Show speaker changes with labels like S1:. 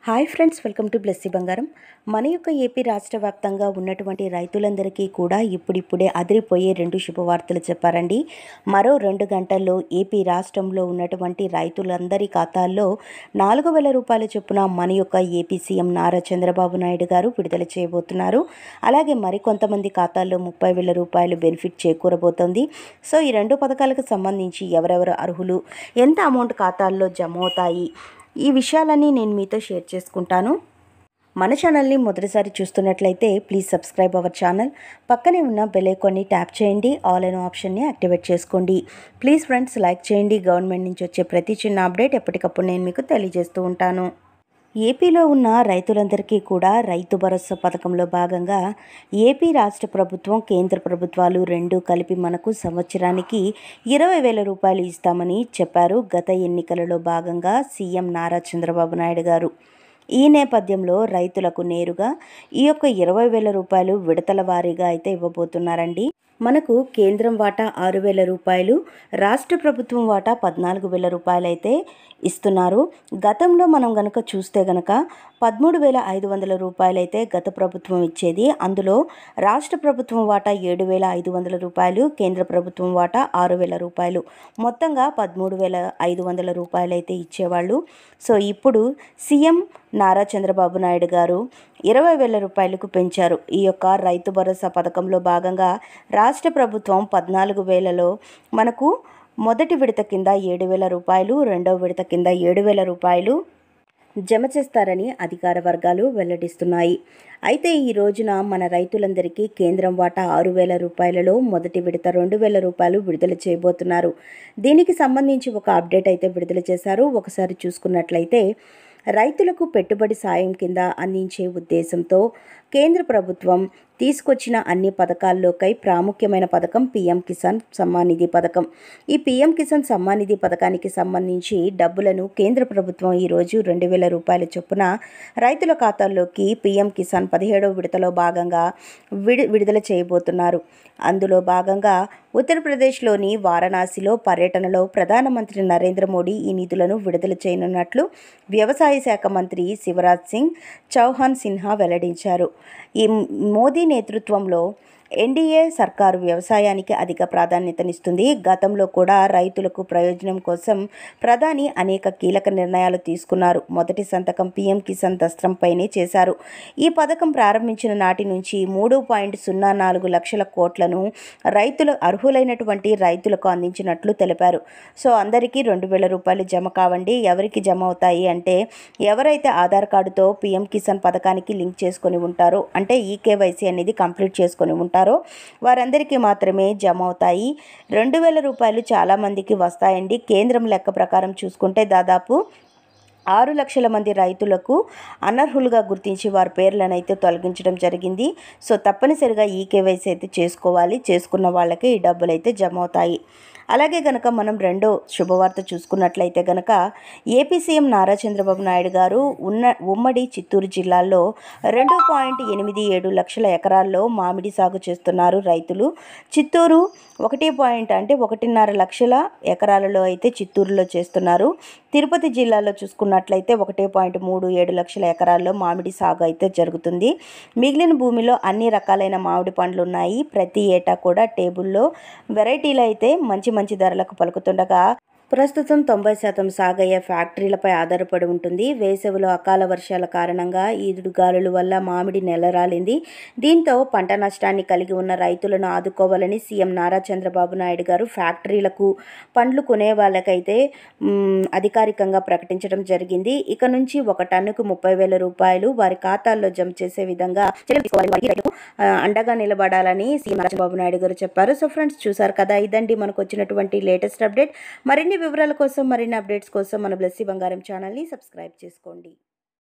S1: Hi friends, welcome to Blessy బంగారం. మన యొక్క ఏపీ రాష్ట్ర వ్యాప్తంగా ఉన్నటువంటి రైతులందరికీ కూడా ఇప్పుడిప్పుడే అదిరిపోయే 2 శుభవార్తలు చెప్పారండి. మరో 2 గంటల్లో ఏపీ రాష్ట్రంలో ఉన్నటువంటి రైతులందరి ఖాతాల్లో 4,000 రూపాయల చొప్పున మన యొక్క ఏపీ సీఎం నారా చంద్రబాబు నాయుడు గారు విడుదల చేయబోతున్నారు. అలాగే మరికొంతమంది ఖాతాల్లో 30,000 రూపాయలు బెనిఫిట్ చేకూరబోతోంది. సో ఈ 2 పథకాలకు సంబంధించి ఎవరెవరు అర్హులు, ఎంత అమౌంట్ ఖాతాల్లో జమ అవుతాయి, ఈ విషయాలన్నీ నేను మీతో షేర్ చేసుకుంటాను. మన ఛానల్ని మొదటిసారి చూస్తున్నట్లయితే ప్లీజ్ సబ్స్క్రైబ్ అవర్ ఛానల్. పక్కనే ఉన్న బెల్ ఐకాన్ని ట్యాప్ చేయండి, ఆల్ అనే ఆప్షన్ని యాక్టివేట్ చేసుకోండి. ప్లీజ్ ఫ్రెండ్స్ లైక్ చేయండి. గవర్నమెంట్ నుంచి వచ్చే ప్రతి చిన్న అప్డేట్ ఎప్పటికప్పుడు నేను మీకు తెలియజేస్తూ ఉంటాను. ఏపీలో ఉన్న రైతులందరికీ కూడా రైతు భరోసా పథకంలో భాగంగా ఏపీ రాష్ట్ర ప్రభుత్వం, కేంద్ర ప్రభుత్వాలు రెండూ కలిపి మనకు సంవత్సరానికి 20,000 రూపాయలు ఇస్తామని చెప్పారు గత ఎన్నికలలో భాగంగా సీఎం నారా చంద్రబాబు నాయుడు గారు. ఈ నేపథ్యంలో రైతులకు నేరుగా ఈ యొక్క 20,000 రూపాయలు విడతల వారీగా అయితే ఇవ్వబోతున్నారండి. మనకు కేంద్రం వాటా 6,000 రూపాయలు, రాష్ట్ర ప్రభుత్వం వాటా 14,000 రూపాయలు అయితే ఇస్తున్నారు. గతంలో మనం గనక చూస్తే గనక 13,500 రూపాయలు అయితే గత ప్రభుత్వం ఇచ్చేది. అందులో రాష్ట్ర ప్రభుత్వం వాటా 7,500 రూపాయలు, కేంద్ర ప్రభుత్వం వాటా 6,000 రూపాయలు, మొత్తంగా 13,500 రూపాయలు అయితే ఇచ్చేవాళ్ళు. సో ఇప్పుడు సీఎం నారా చంద్రబాబు నాయుడు గారు 20,000 రూపాయలకు పెంచారు. ఈ యొక్క రైతు భరోసా పథకంలో భాగంగా రాష్ట్ర ప్రభుత్వం 14,000లో మనకు మొదటి విడత కింద 7,000 రూపాయలు, రెండవ విడత కింద 7,000 రూపాయలు జమ చేస్తారని అధికార వర్గాలు వెల్లడిస్తున్నాయి. అయితే ఈ రోజున మన రైతులందరికీ కేంద్రం వాటా 6,000 రూపాయలలో మొదటి విడత 2,000 రూపాయలు విడుదల చేయబోతున్నారు. దీనికి సంబంధించి ఒక అప్డేట్ అయితే విడుదల చేశారు. ఒకసారి చూసుకున్నట్లయితే రైతులకు పెట్టుబడి సాయం కింద అందించే ఉద్దేశంతో కేంద్ర ప్రభుత్వం తీసుకొచ్చిన అన్ని పథకాల్లోకై ప్రాముఖ్యమైన పథకం పీఎం కిసాన్ సమ్మాన్ నిధి పథకం. ఈ పీఎం కిసాన్ సమ్మాన్ నిధి పథకానికి సంబంధించి డబ్బులను కేంద్ర ప్రభుత్వం ఈరోజు 2,000 రూపాయల చొప్పున రైతుల ఖాతాల్లోకి పీఎం కిసాన్ 17వ విడతలో భాగంగా విడుదల చేయబోతున్నారు. అందులో భాగంగా ఉత్తరప్రదేశ్లోని వారణాసిలో పర్యటనలో ప్రధానమంత్రి నరేంద్ర మోడీ ఈ నిధులను విడుదల చేయనున్నట్లు వ్యవసాయ శాఖ మంత్రి శివరాజ్ సింగ్ చౌహాన్ సిన్హా వెల్లడించారు. ఈ మోదీ నేతృత్వంలో ఎన్డీఏ సర్కారు వ్యవసాయానికి అధిక ప్రాధాన్యతనిస్తుంది. గతంలో కూడా రైతులకు ప్రయోజనం కోసం ప్రధాని అనేక కీలక నిర్ణయాలు తీసుకున్నారు. మొదటి సంతకం పీఎం కిసాన్ దస్త్రంపైనే చేశారు. ఈ పథకం ప్రారంభించిన నాటి నుంచి 3.04 లక్షల కోట్లను అర్హులైనటువంటి రైతులకు అందించినట్లు తెలిపారు. సో అందరికీ 2,000 రూపాయలు జమ కావండి. ఎవరికి జమ అవుతాయి అంటే ఎవరైతే ఆధార్ కార్డుతో పీఎం కిసాన్ పథకానికి లింక్ చేసుకొని ఉంటారో, అంటే ఈకేవైసీ అనేది కంప్లీట్ చేసుకొని ఉంటారో వారందరికీ మాత్రమే జమ అవుతాయి. 2,000 రూపాయలు చాలామందికి వస్తాయండి. కేంద్రం లెక్క ప్రకారం చూసుకుంటే దాదాపు 6 లక్షల మంది రైతులకు అనర్హులుగా గుర్తించి వారి పేర్లను అయితే తొలగించడం జరిగింది. సో తప్పనిసరిగా ఈకేవైసీ అయితే చేసుకోవాలి. చేసుకున్న వాళ్ళకే ఈ డబ్బులు అయితే జమ అవుతాయి. అలాగే గనక మనం రెండో శుభవార్త చూసుకున్నట్లయితే గనక ఏపీ సీఎం నారా చంద్రబాబు నాయుడు గారు ఉమ్మడి చిత్తూరు జిల్లాలో 2.87 లక్షల ఎకరాల్లో మామిడి సాగు చేస్తున్నారు రైతులు. చిత్తూరు 1.5 లక్షల ఎకరాలలో అయితే చిత్తూరులో చేస్తున్నారు. తిరుపతి జిల్లాలో చూసుకున్నట్లయితే 1.37 లక్షల ఎకరాల్లో మామిడి సాగు అయితే జరుగుతుంది. మిగిలిన భూమిలో అన్ని రకాలైన మామిడి పండ్లు ఉన్నాయి. ప్రతి ఏటా కూడా టేబుల్లో వెరైటీలు అయితే మంచి ధరలకు పలుకుతుండగా ప్రస్తుతం 90% సాగయ్యే ఫ్యాక్టరీలపై ఆధారపడి ఉంటుంది. వేసవిలో అకాల వర్షాల కారణంగా ఈదురుగాలుల వల్ల మామిడి నెలరాలింది. దీంతో పంట నష్టాన్ని కలిగి ఉన్న రైతులను ఆదుకోవాలని సీఎం నారా చంద్రబాబు నాయుడు గారు ఫ్యాక్టరీలకు పండ్లు కొనే వాళ్ళకైతే అధికారికంగా ప్రకటించడం జరిగింది. ఇక నుంచి 1 టన్నుకు 30,000 రూపాయలు వారి ఖాతాల్లో జమ చేసే విధంగా అండగా నిలబడాలని సీఎం నారా చంద్రబాబు నాయుడు గారు చెప్పారు. సో ఫ్రెండ్స్ చూసారు కదా, ఇదండి మనకు వచ్చినటువంటి లేటెస్ట్ అప్డేట్. మరిన్ని వివరాల కోసం, మరిన్ని అప్డేట్స్ కోసం మన బ్లెస్సీ బంగారం ఛానల్ని సబ్స్క్రైబ్ చేసుకోండి.